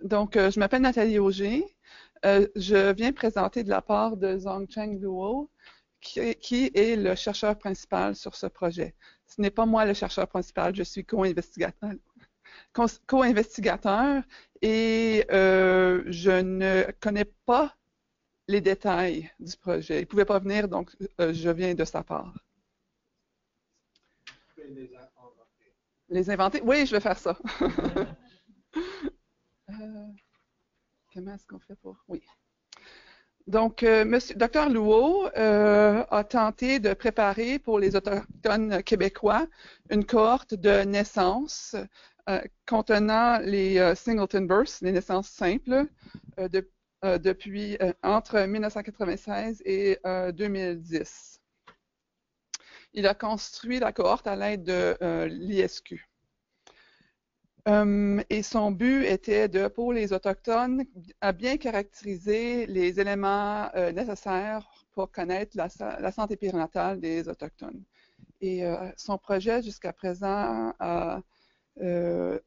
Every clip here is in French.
Donc, je m'appelle Nathalie Auger. Je viens présenter de la part de Zhongcheng Luo, qui est le chercheur principal sur ce projet. Ce n'est pas moi le chercheur principal, je suis co-investigateur et je ne connais pas les détails du projet. Il ne pouvait pas venir, donc je viens de sa part. Les inventer? Oui, je vais faire ça. Comment est-ce qu'on fait pour... Oui. Donc, Dr. Luo a tenté de préparer pour les Autochtones québécois une cohorte de naissances contenant les Singleton Births, les naissances simples, depuis entre 1996 et 2010. Il a construit la cohorte à l'aide de l'ISQ. Et son but était pour les Autochtones, à bien caractériser les éléments nécessaires pour connaître la santé périnatale des Autochtones. Et son projet, jusqu'à présent, a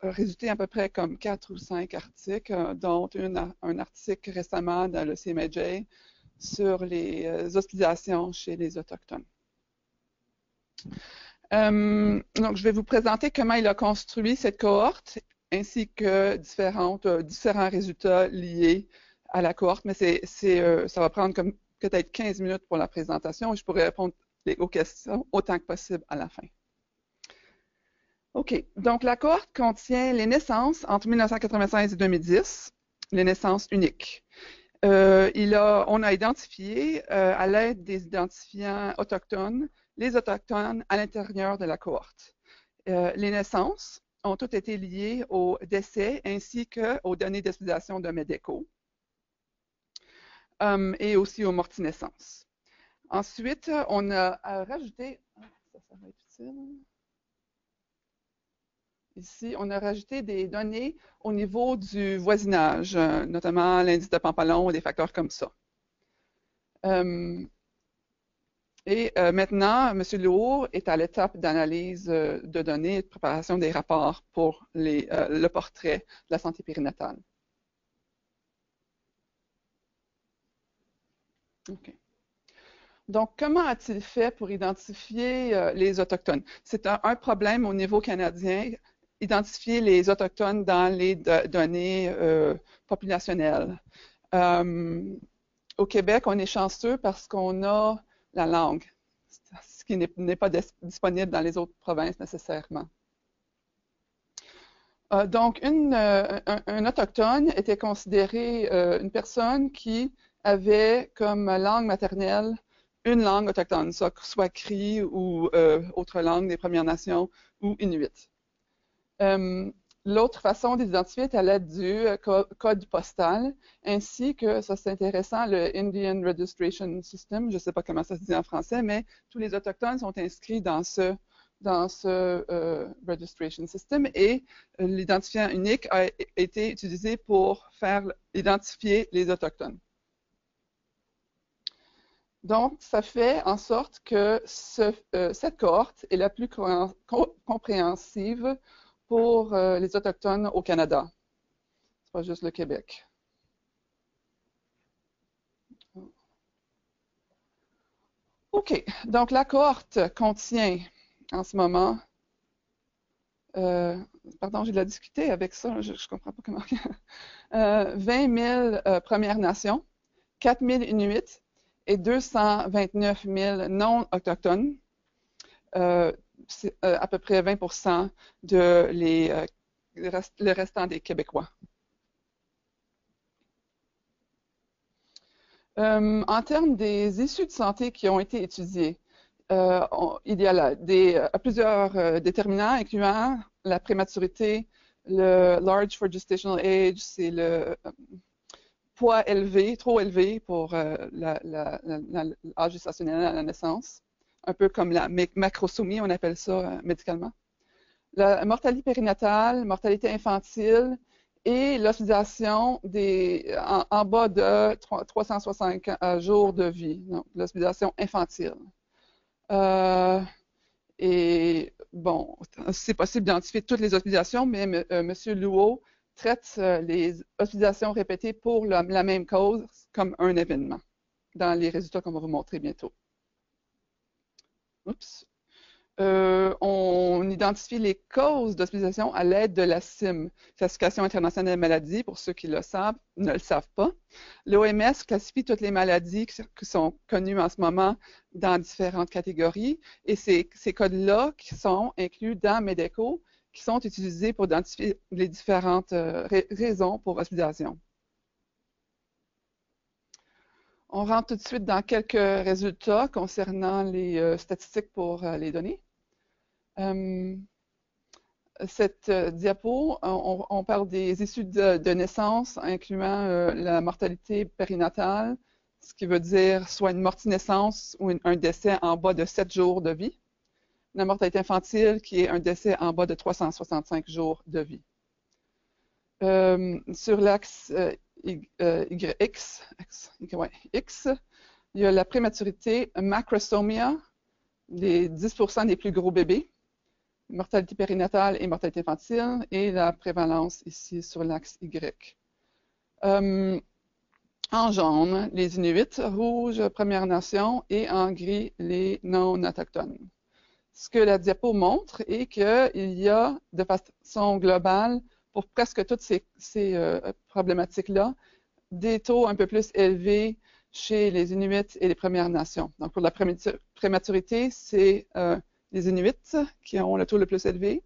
résulté à peu près comme 4 ou 5 articles, dont un article récemment dans le CMJ sur les hospitalisations chez les Autochtones. Donc, je vais vous présenter comment il a construit cette cohorte, ainsi que différents résultats liés à la cohorte, mais ça va prendre comme peut-être 15 minutes pour la présentation et je pourrai répondre aux questions autant que possible à la fin. OK, donc la cohorte contient les naissances entre 1996 et 2010, les naissances uniques. On a identifié, à l'aide des identifiants autochtones, les Autochtones à l'intérieur de la cohorte. Les naissances ont toutes été liées aux décès ainsi qu'aux données d'hospitalisation de MEDECO et aussi aux mortinaissances. Ensuite, on a rajouté... Ça va être utile. Ici, on a rajouté des données au niveau du voisinage, notamment l'indice de Pampalon et des facteurs comme ça. Maintenant, M. Luo est à l'étape d'analyse de données et de préparation des rapports pour le portrait de la santé périnatale. OK. Donc, comment a-t-il fait pour identifier les Autochtones? C'est un problème au niveau canadien, identifier les Autochtones dans les données populationnelles. Au Québec, on est chanceux parce qu'on a la langue, ce qui n'est pas disponible dans les autres provinces nécessairement. Donc, un Autochtone était considéré une personne qui avait comme langue maternelle une langue autochtone, soit cri ou autre langue des Premières Nations ou Inuit. L'autre façon d'identifier est à l'aide du code postal, ainsi que, ça c'est intéressant, le Indian Registration System, je ne sais pas comment ça se dit en français, mais tous les Autochtones sont inscrits dans ce Registration System et l'identifiant unique a été utilisé pour faire identifier les Autochtones. Donc, ça fait en sorte que cette cohorte est la plus compréhensive pour les Autochtones au Canada. Ce n'est pas juste le Québec. OK. Donc, la cohorte contient en ce moment, pardon, j'ai de la difficulté avec ça, je ne comprends pas comment. 20 000 Premières Nations, 4 000 Inuits et 229 000 non-autochtones. C'est à peu près 20% de le restant des Québécois. En termes des issues de santé qui ont été étudiées, il y a plusieurs déterminants, incluant la prématurité, le large for gestational age, c'est le poids élevé, trop élevé pour l'âge gestationnel à la naissance, un peu comme la macrosomie, on appelle ça médicalement. La mortalité périnatale, mortalité infantile et l'hospitalisation en bas de 365 jours de vie, donc l'hospitalisation infantile. Et bon, c'est possible d'identifier toutes les hospitalisations, mais M. Luo traite les hospitalisations répétées pour la même cause comme un événement, dans les résultats qu'on va vous montrer bientôt. Oups. On identifie les causes d'hospitalisation à l'aide de la CIM, Classification internationale des maladies, pour ceux qui ne le savent pas. L'OMS classifie toutes les maladies qui sont connues en ce moment dans différentes catégories, et ces codes-là qui sont inclus dans MEDECO, qui sont utilisés pour identifier les différentes raisons pour hospitalisation. On rentre tout de suite dans quelques résultats concernant les statistiques pour les données. Cette diapo, on parle des issues de naissance, incluant la mortalité périnatale, ce qui veut dire soit une morte-naissance ou un décès en bas de 7 jours de vie. La mortalité infantile, qui est un décès en bas de 365 jours de vie. Sur l'axe X, il y a la prématurité macrosomia, les 10% des plus gros bébés, mortalité périnatale et mortalité infantile, et la prévalence ici sur l'axe Y. En jaune, les Inuits, rouge, Premières Nations, et en gris, les non-autochtones. Ce que la diapo montre est qu'il y a, de façon globale, pour presque toutes ces problématiques-là, des taux un peu plus élevés chez les Inuits et les Premières Nations. Donc, pour la prématurité, c'est les Inuits qui ont le taux le plus élevé.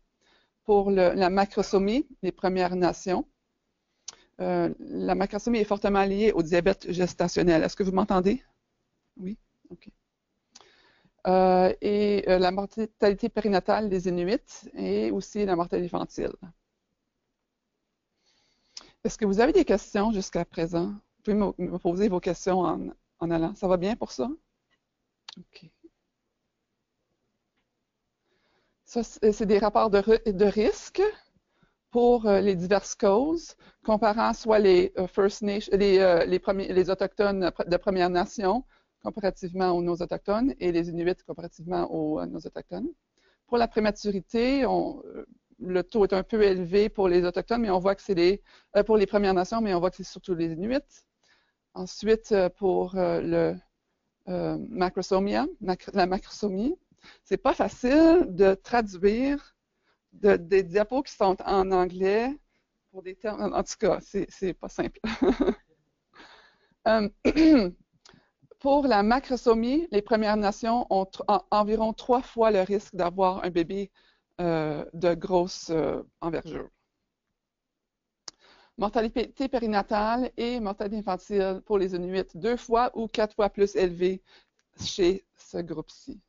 Pour la macrosomie, les Premières Nations. La macrosomie est fortement liée au diabète gestationnel. Est-ce que vous m'entendez? Oui? OK. Et la mortalité périnatale des Inuits et aussi la mortalité infantile. Est-ce que vous avez des questions jusqu'à présent? Vous pouvez me poser vos questions en allant. Ça va bien pour ça? OK. Ça, c'est des rapports de risque pour les diverses causes, comparant soit les First Nations, les Autochtones de Première Nation, comparativement aux non-autochtones, et les Inuits comparativement aux non-autochtones. Pour la prématurité, le taux est un peu élevé pour les Autochtones, mais on voit que c'est pour les Premières Nations, mais on voit que c'est surtout les Inuits. Ensuite, pour la macrosomie, c'est pas facile de traduire des diapos qui sont en anglais pour des termes. En tout cas, c'est pas simple. Pour la macrosomie, les Premières Nations ont environ 3 fois le risque d'avoir un bébé de grosse envergure. Mortalité périnatale et mortalité infantile pour les Inuits, 2 fois ou 4 fois plus élevées chez ce groupe-ci.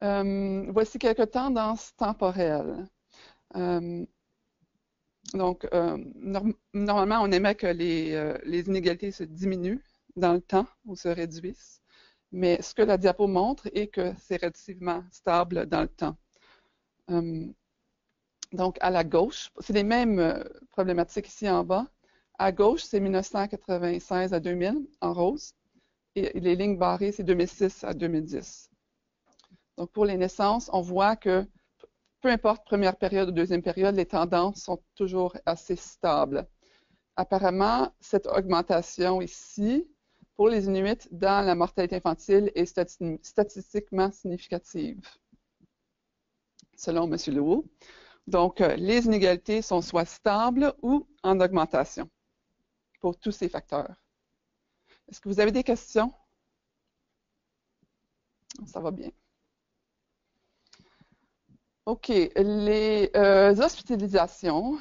Voici quelques tendances temporelles. Donc, normalement, on aimerait que les inégalités se diminuent dans le temps ou se réduisent, mais ce que la diapo montre est que c'est relativement stable dans le temps. Donc, à la gauche, c'est les mêmes problématiques ici en bas. À gauche, c'est 1996 à 2000 en rose, et les lignes barrées, c'est 2006 à 2010. Donc, pour les naissances, on voit que peu importe première période ou deuxième période, les tendances sont toujours assez stables. Apparemment, cette augmentation ici, pour les Inuits, dans la mortalité infantile est statistiquement significative, selon M. Lehoux. Donc, les inégalités sont soit stables ou en augmentation pour tous ces facteurs. Est-ce que vous avez des questions? Ça va bien. OK, les hospitalisations.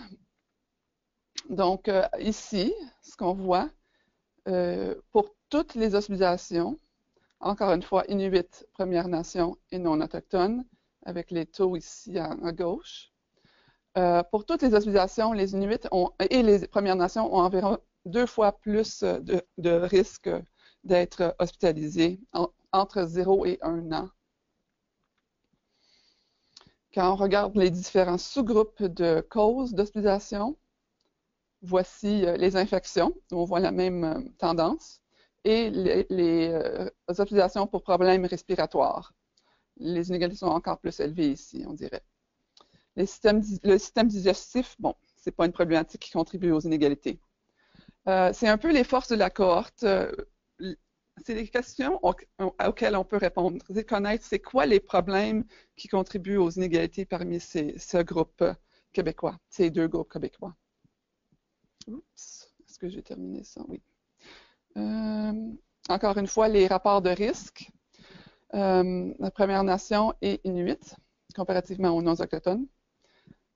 Donc, ici, ce qu'on voit, pour toutes les hospitalisations, encore une fois, Inuits, Premières Nations et non autochtones, avec les taux ici à gauche. Pour toutes les hospitalisations, les Inuits et les Premières Nations ont environ 2 fois plus de risque d'être hospitalisés entre 0 et 1 an. Quand on regarde les différents sous-groupes de causes d'hospitalisation, voici les infections, où on voit la même tendance, et les hospitalisations pour problèmes respiratoires. les inégalités sont encore plus élevées ici, on dirait. Le système digestif, bon, c'est pas une problématique qui contribue aux inégalités. C'est un peu les forces de la cohorte. C'est des questions auxquelles on peut répondre. C'est connaître c'est quoi les problèmes qui contribuent aux inégalités parmi ce groupe québécois, ces deux groupes québécois. Oups, est-ce que j'ai terminé ça? Oui. Encore une fois, les rapports de risque. La Première Nation et Inuit, comparativement aux non-autochtones.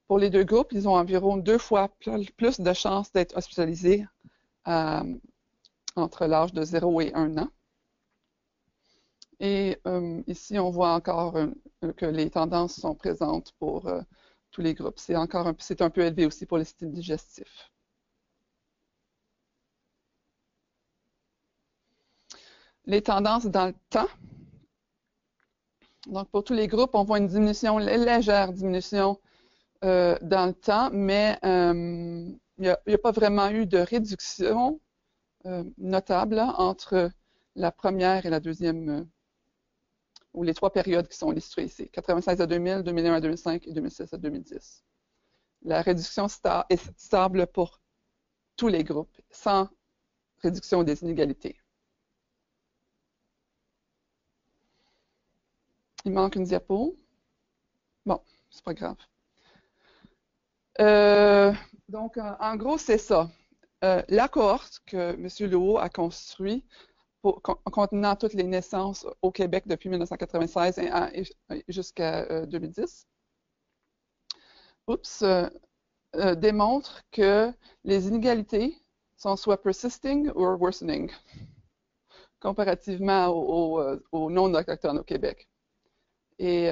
Pour les deux groupes, ils ont environ 2 fois plus de chances d'être hospitalisés entre l'âge de 0 et 1 an. Et ici, on voit encore que les tendances sont présentes pour tous les groupes. C'est un peu élevé aussi pour le système digestif. Les tendances dans le temps. Donc, pour tous les groupes, on voit une diminution, une légère diminution dans le temps, mais il n'y a pas vraiment eu de réduction notable entre la première et la deuxième, ou les 3 périodes qui sont illustrées ici, 96 à 2000, 2001 à 2005 et 2006 à 2010. La réduction est stable pour tous les groupes, sans réduction des inégalités. Il manque une diapo. Bon, c'est pas grave. Donc, en gros, c'est ça. La cohorte que M. Lehoux a construite contenant toutes les naissances au Québec depuis 1996 jusqu'à 2010, démontre que les inégalités sont soit persisting ou worsening, comparativement aux non-autochtones au Québec. Et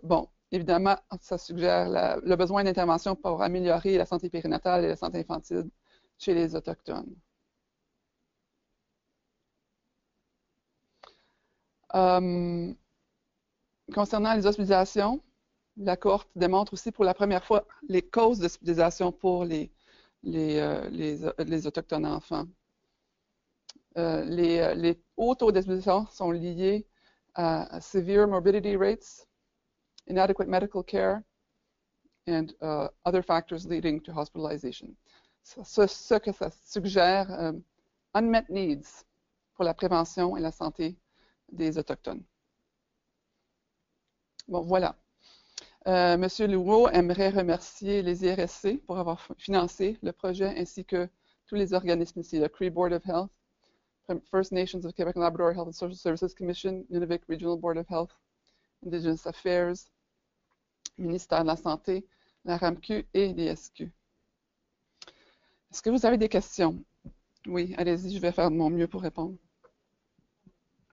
bon, évidemment, ça suggère le besoin d'intervention pour améliorer la santé périnatale et la santé infantile chez les Autochtones. Concernant les hospitalisations, la cohorte démontre aussi pour la première fois les causes d'hospitalisation pour les Autochtones enfants. Les hauts taux d'hospitalisation sont liés à severe morbidity rates, inadequate medical care, and other factors leading to hospitalization. Ce que ça suggère, unmet needs pour la prévention et la santé des Autochtones. Bon, voilà. Monsieur Lehoux aimerait remercier les IRSC pour avoir financé le projet ainsi que tous les organismes ici, le Cree Board of Health, First Nations of Quebec and Labrador Health and Social Services Commission, Nunavik Regional Board of Health, Indigenous Affairs, Ministère de la Santé, la RAMQ et l'ISQ. Est-ce que vous avez des questions? Oui, allez-y, je vais faire de mon mieux pour répondre.